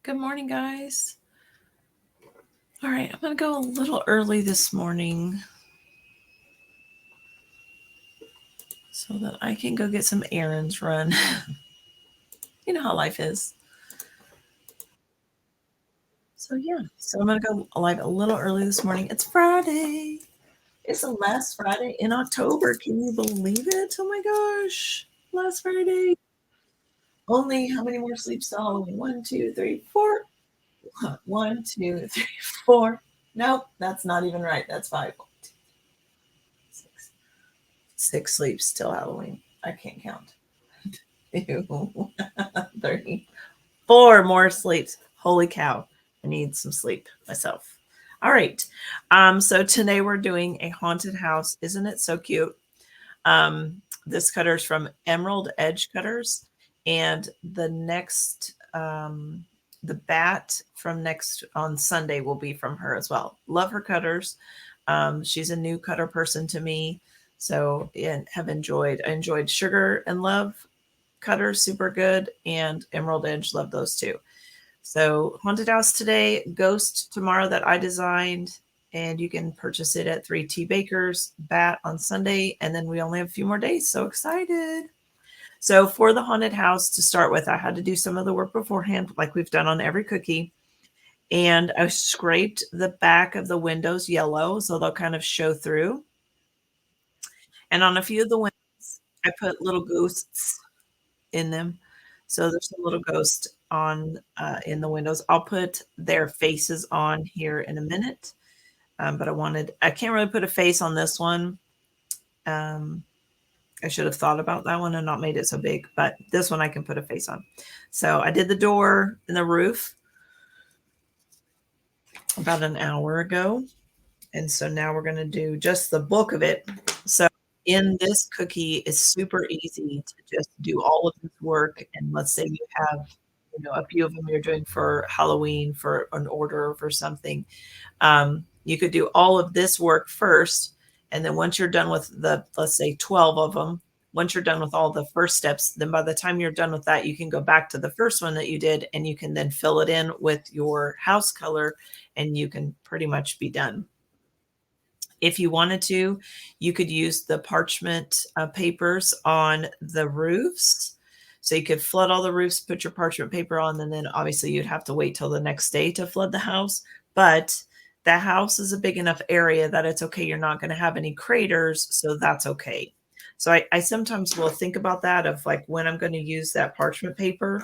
Good morning, guys. All right, I'm going to go a little early this morning so that I can go get some errands run. You know how life is. So I'm going to go live a little early this morning. It's Friday. It's the last Friday in October. Can you believe it? Oh my gosh. Last Friday. Only how many more sleeps till Halloween? 1, 2, 3, 4. 1, 2, 3, 4. Nope, that's not even right. That's 5. 6. 6 sleeps till Halloween. I can't count. 2, 3, 4 more sleeps. Holy cow. I need some sleep myself. All right. So today we're doing a haunted house. Isn't it so cute? This cutter is from Emerald Edge Cutters. And the bat from next on Sunday will be from her as well. Love her cutters. She's a new cutter person to me. So, and I enjoyed Sugar and Love cutters, super good, and Emerald Edge, love those too. So haunted house today, ghost tomorrow that I designed, and you can purchase it at 3T Bakers, bat on Sunday, and then we only have a few more days. So excited. So for the haunted house to start with, I had to do some of the work beforehand, like we've done on every cookie. And I scraped the back of the windows yellow so they'll kind of show through. And on a few of the windows, I put little ghosts in them. So there's a little ghost on in the windows. I'll put their faces on here in a minute. But I can't really put a face on this one. Um, I should have thought about that one and not made it so big, but this one I can put a face on. So I did the door and the roof about an hour ago. And so now we're going to do just the book of it. So in this cookie, it's super easy to just do all of this work. And let's say you have, a few of them you're doing for Halloween for an order or for something. You could do all of this work first. And then once you're done with let's say 12 of them, once you're done with all the first steps, then by the time you're done with that, you can go back to the first one that you did and you can then fill it in with your house color and you can pretty much be done. If you wanted to, you could use the parchment papers on the roofs. So you could flood all the roofs, put your parchment paper on, and then obviously you'd have to wait till the next day to flood the house. But the house is a big enough area that it's okay. You're not going to have any craters, so that's okay. So I sometimes will think about that of like when I'm going to use that parchment paper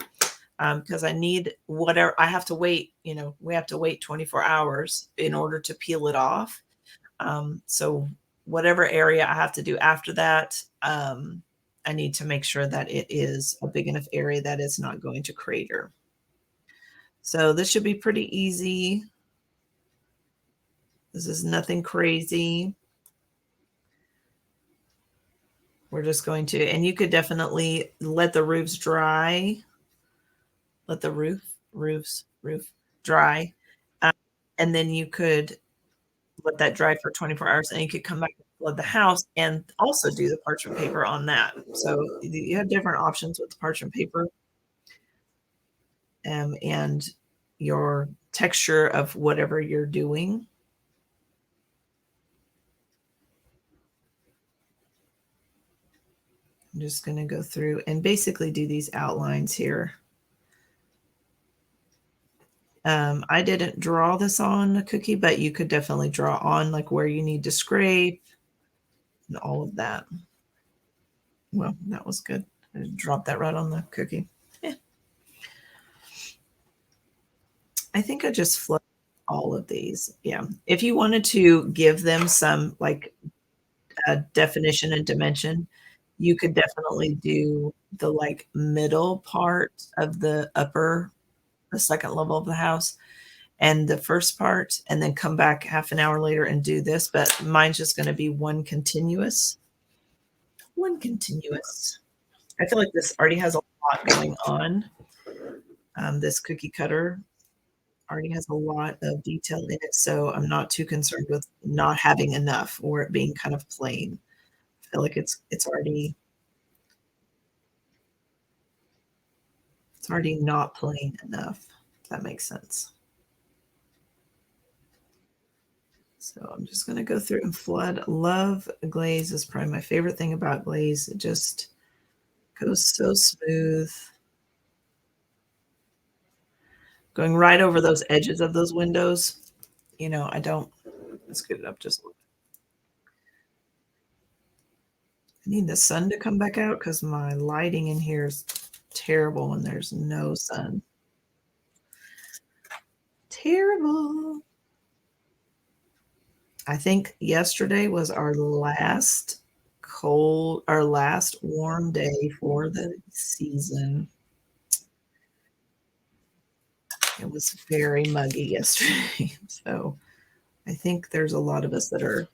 because I need whatever I have to wait. We have to wait 24 hours in order to peel it off. So whatever area I have to do after that, I need to make sure that it is a big enough area that it's not going to crater. So this should be pretty easy. This is nothing crazy. We're just going to, and you could definitely let the roofs dry. Let the roof dry. Um, and then you could let that dry for 24 hours and you could come back and flood the house and also do the parchment paper on that. So you have different options with the parchment paper and your texture of whatever you're doing. I'm just going to go through and basically do these outlines here. I didn't draw this on a cookie, but you could definitely draw on like where you need to scrape and all of that. Well, that was good. I dropped that right on the cookie. Yeah. I think I just flooded all of these. Yeah. If you wanted to give them some like definition and dimension, you could definitely do the like middle part of the second level of the house and the first part, and then come back half an hour later and do this. But mine's just going to be one continuous. I feel like this already has a lot going on. This cookie cutter already has a lot of detail in it, so I'm not too concerned with not having enough or it being kind of plain. I feel like it's already not plain enough. that makes sense. So I'm just going to go through and flood. Love glaze is probably my favorite thing about glaze. It just goes so smooth. Going right over those edges of those windows. I don't, let's get it up just a little. I need the sun to come back out because my lighting in here is terrible when there's no sun. Terrible. I think yesterday was our last warm day for the season. It was very muggy yesterday. So I think there's a lot of us that are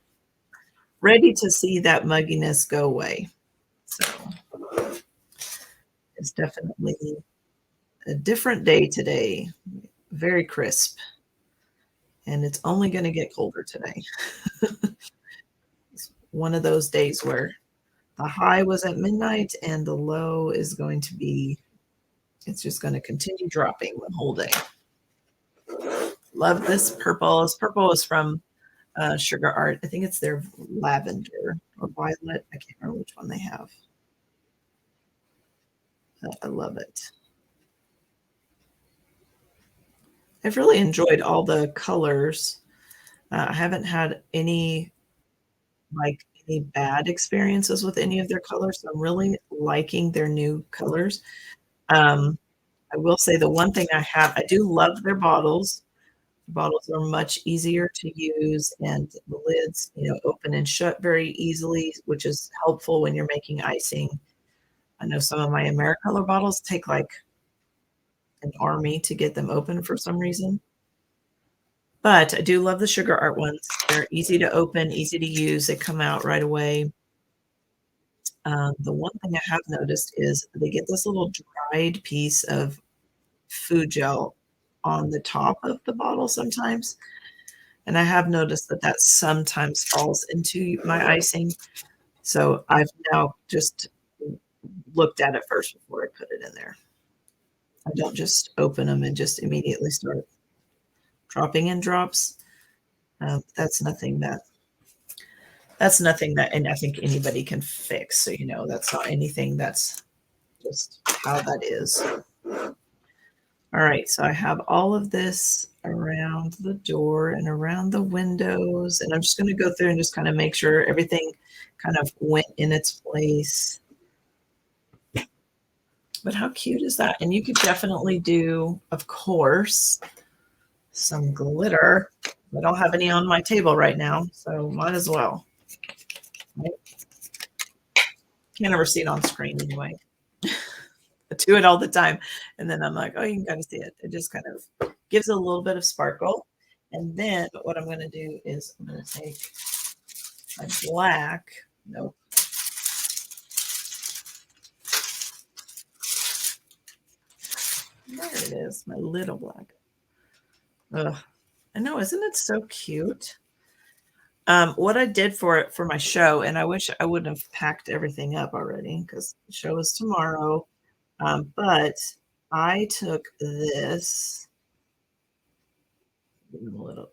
ready to see that mugginess go away. So it's definitely a different day today. Very crisp. And it's only going to get colder today. It's one of those days where the high was at midnight and the low is going to be, it's just going to continue dropping the whole day. Love this purple. This purple is from Sugar Art. I think it's their lavender or violet. I can't remember which one they have. I love it. I've really enjoyed all the colors. I haven't had any bad experiences with any of their colors. So I'm really liking their new colors. I will say the one thing I do love their bottles. The bottles are much easier to use and the lids, open and shut very easily, which is helpful when you're making icing. I know some of my Americolor bottles take like an army to get them open for some reason. But I do love the Sugar Art ones. They're easy to open, easy to use. They come out right away. The one thing I have noticed is they get this little dried piece of food gel on the top of the bottle sometimes. And I have noticed that sometimes falls into my icing. So I've now just looked at it first before I put it in there. I don't just open them and just immediately start dropping in drops. That's nothing that, and I think anybody can fix. So, that's not anything, that's just how that is. All right, so I have all of this around the door and around the windows, and I'm just going to go through and just kind of make sure everything kind of went in its place. But how cute is that? And you could definitely do, of course, some glitter. I don't have any on my table right now, so might as well. Right? Can't ever see it on screen anyway. I do it all the time. And then I'm like, oh, you can kind of see it. It just kind of gives it a little bit of sparkle. And then what I'm going to do is I'm going to take my black. Nope. There it is, my little black. Ugh. I know, isn't it so cute? What I did for my show, and I wish I wouldn't have packed everything up already because the show is tomorrow. But I took this little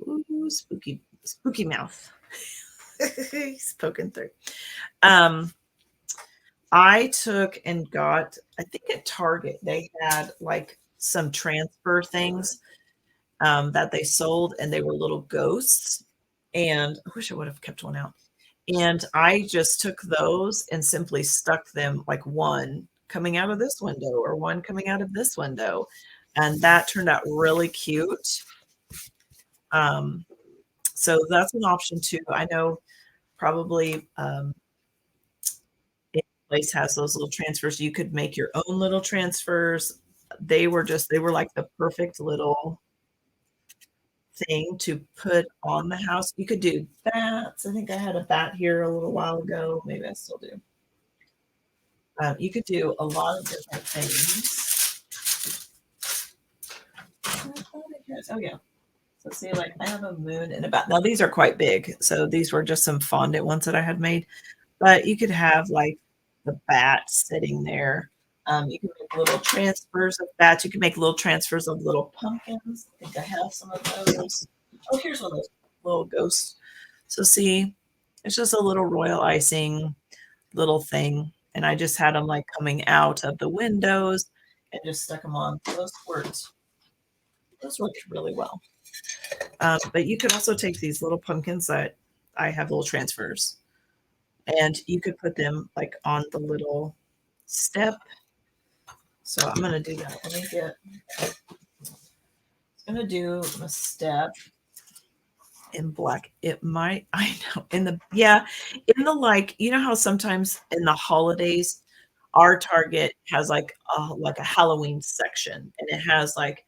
spooky mouth. He's poking through. I took and got, I think at Target, they had like some transfer things that they sold, and they were little ghosts. And I wish I would have kept one out. And I just took those and simply stuck them like one coming out of this window or one coming out of this window. And that turned out really cute. So that's an option too. I know probably any place has those little transfers. You could make your own little transfers. They were like the perfect little thing to put on the house. You could do bats. I think I had a bat here a little while ago. Maybe I still do. You could do a lot of different things. Oh yeah. So see, like I have a moon and a bat. Now these are quite big. So these were just some fondant ones that I had made. But you could have like the bat sitting there You can make little transfers of bats. You can make little transfers of little pumpkins. I think I have some of those. Oh, here's one of those little ghosts. So see, it's just a little royal icing little thing. And I just had them like coming out of the windows and just stuck them on. Those worked really well. But you could also take these little pumpkins that I have little transfers, and you could put them like on the little step. So I'm gonna do that. I'm gonna do a step in black. It might, I know, in the like, you know how sometimes in the holidays, our Target has like a Halloween section, and it has like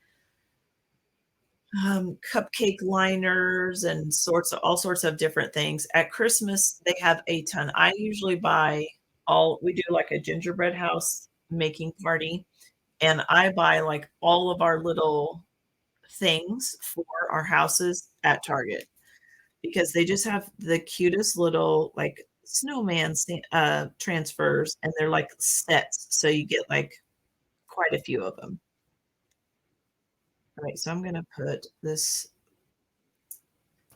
cupcake liners and sorts of all sorts of different things. At Christmas, they have a ton. I usually buy we do like a gingerbread house making party, and I buy like all of our little things for our houses at Target because they just have the cutest little like transfers, and they're like sets. So you get like quite a few of them. All right, so I'm going to put this,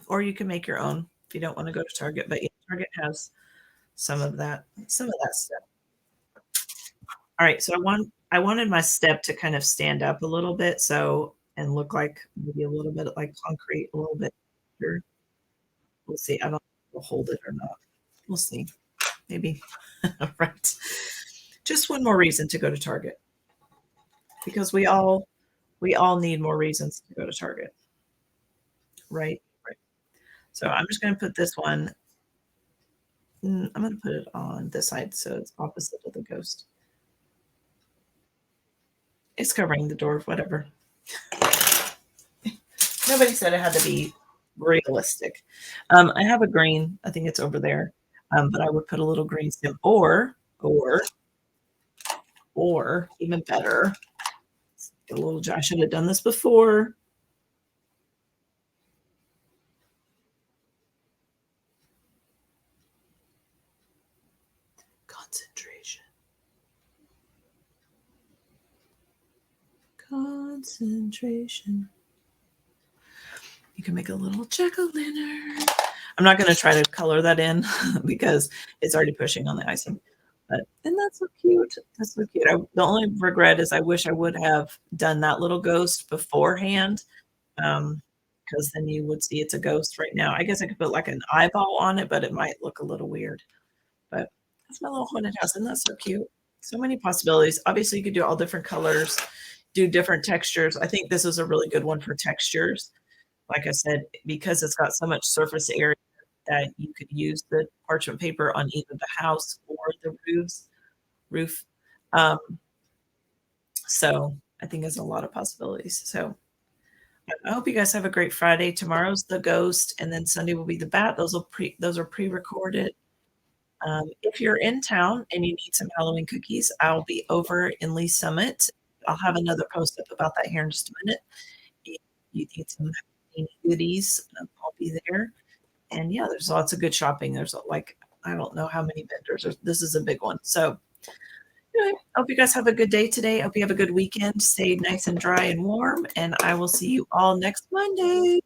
or you can make your own if you don't want to go to Target, but yeah, Target has some of that stuff. All right, so I wanted my step to kind of stand up a little bit, so and look like maybe a little bit like concrete, a little bit. Sure. We'll see. I don't know if we'll hold it or not. We'll see. Maybe. All right. Just one more reason to go to Target because we all need more reasons to go to Target, right? Right. So I'm just going to put this one. I'm going to put it on this side so it's opposite of the ghost. It's covering the door, whatever. Nobody said it had to be realistic. I have a green. I think it's over there. But I would put a little green stem, or even better, a little. I should have done this before. Concentration. Concentration. You can make a little jack-o'-lantern. I'm not going to try to color that in because it's already pushing on the icing. But and that's so cute. That's so cute. The only regret is I wish I would have done that little ghost beforehand, because then you would see it's a ghost right now. I guess I could put like an eyeball on it, but it might look a little weird. But that's my little haunted house, and that's so cute. So many possibilities. Obviously, you could do all different colors, do different textures. I think this is a really good one for textures. Like I said, because it's got so much surface area that you could use the parchment paper on either the house or the roof. Um, so I think there's a lot of possibilities. So I hope you guys have a great Friday. Tomorrow's the ghost, and then Sunday will be the bat. Those are pre-recorded. If you're in town and you need some Halloween cookies, I'll be over in Lee Summit. I'll have another post up about that here in just a minute. If you need some goodies, I'll be there. And yeah, there's lots of good shopping. There's like, I don't know how many vendors. This is a big one. So anyway, I hope you guys have a good day today. I hope you have a good weekend. Stay nice and dry and warm. And I will see you all next Monday.